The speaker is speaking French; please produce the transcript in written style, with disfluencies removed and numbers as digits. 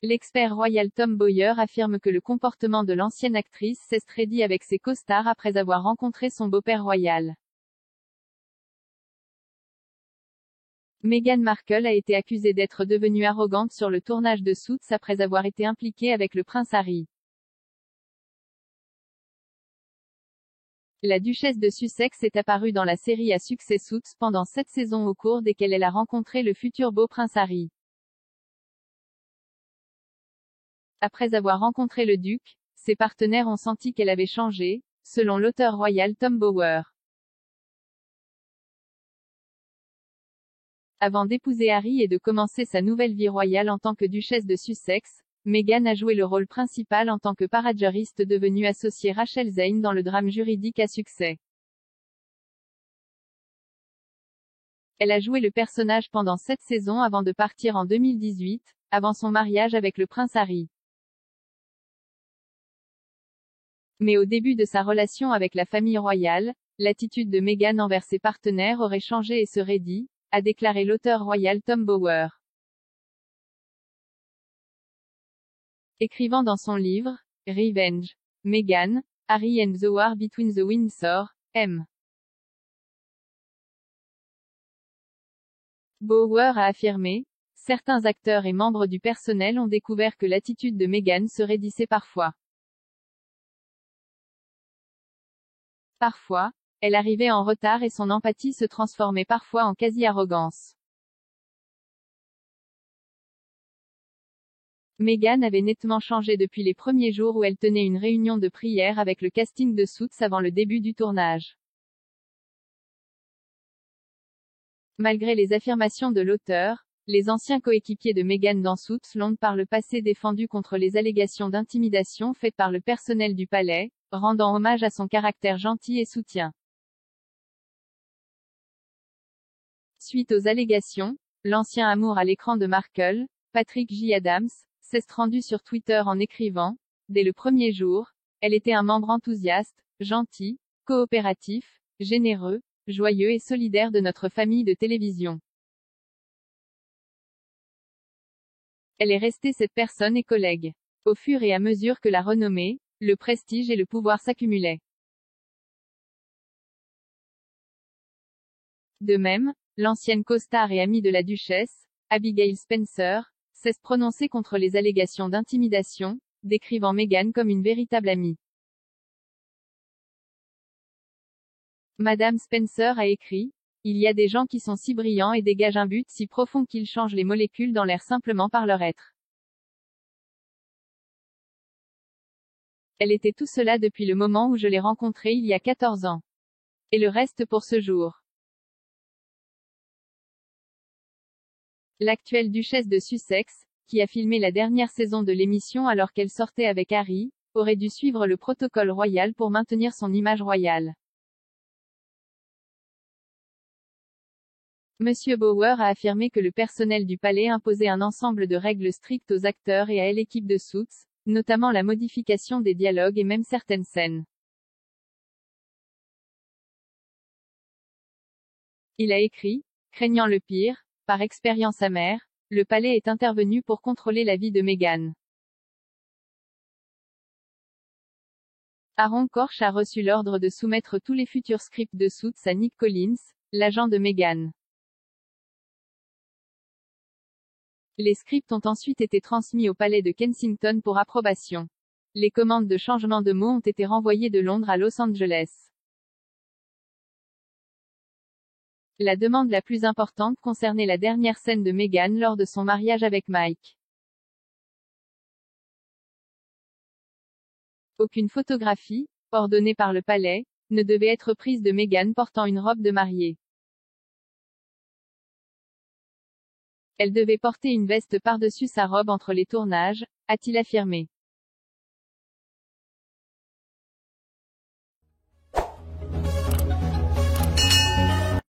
L'expert royal Tom Boyer affirme que le comportement de l'ancienne actrice s'est raidi avec ses costards après avoir rencontré son beau-père royal. Meghan Markle a été accusée d'être devenue arrogante sur le tournage de Suits après avoir été impliquée avec le prince Harry. La duchesse de Sussex est apparue dans la série à succès Suits pendant 7 saisons au cours desquelles elle a rencontré le futur beau prince Harry. Après avoir rencontré le duc, ses partenaires ont senti qu'elle avait changé, selon l'auteur royal Tom Boyer. Avant d'épouser Harry et de commencer sa nouvelle vie royale en tant que duchesse de Sussex, Meghan a joué le rôle principal en tant que parageriste devenue associée Rachel Zane dans le drame juridique à succès. Elle a joué le personnage pendant 7 saisons avant de partir en 2018, avant son mariage avec le prince Harry. Mais au début de sa relation avec la famille royale, l'attitude de Meghan envers ses partenaires aurait changé et se raidit, a déclaré l'auteur royal Tom Boyer. Écrivant dans son livre, Revenge, Meghan, Harry and the War Between the Windsor, M. Boyer a affirmé, certains acteurs et membres du personnel ont découvert que l'attitude de Meghan se raidissait parfois. Parfois, elle arrivait en retard et son empathie se transformait parfois en quasi-arrogance. Meghan avait nettement changé depuis les premiers jours où elle tenait une réunion de prière avec le casting de Suits avant le début du tournage. Malgré les affirmations de l'auteur, les anciens coéquipiers de Meghan dans Suits l'ont par le passé défendu contre les allégations d'intimidation faites par le personnel du palais, rendant hommage à son caractère gentil et soutien. Suite aux allégations, l'ancien amour à l'écran de Markle, Patrick J. Adams, s'est rendu sur Twitter en écrivant, dès le premier jour, elle était un membre enthousiaste, gentil, coopératif, généreux, joyeux et solidaire de notre famille de télévision. Elle est restée cette personne et collègue. Au fur et à mesure que la renommée, le prestige et le pouvoir s'accumulaient. De même, l'ancienne costar et amie de la duchesse, Abigail Spencer, s'est prononcée contre les allégations d'intimidation, décrivant Meghan comme une véritable amie. Madame Spencer a écrit, « Il y a des gens qui sont si brillants et dégagent un but si profond qu'ils changent les molécules dans l'air simplement par leur être. » Elle était tout cela depuis le moment où je l'ai rencontrée il y a 14 ans. Et le reste pour ce jour. L'actuelle duchesse de Sussex, qui a filmé la dernière saison de l'émission alors qu'elle sortait avec Harry, aurait dû suivre le protocole royal pour maintenir son image royale. Monsieur Boyer a affirmé que le personnel du palais imposait un ensemble de règles strictes aux acteurs et à l'équipe de Suits, notamment la modification des dialogues et même certaines scènes. Il a écrit, craignant le pire, par expérience amère, le palais est intervenu pour contrôler la vie de Meghan. Aaron Korsh a reçu l'ordre de soumettre tous les futurs scripts de Suits à Nick Collins, l'agent de Meghan. Les scripts ont ensuite été transmis au palais de Kensington pour approbation. Les commandes de changement de mots ont été renvoyées de Londres à Los Angeles. La demande la plus importante concernait la dernière scène de Meghan lors de son mariage avec Mike. Aucune photographie, ordonnée par le palais, ne devait être prise de Meghan portant une robe de mariée. Elle devait porter une veste par-dessus sa robe entre les tournages, a-t-il affirmé.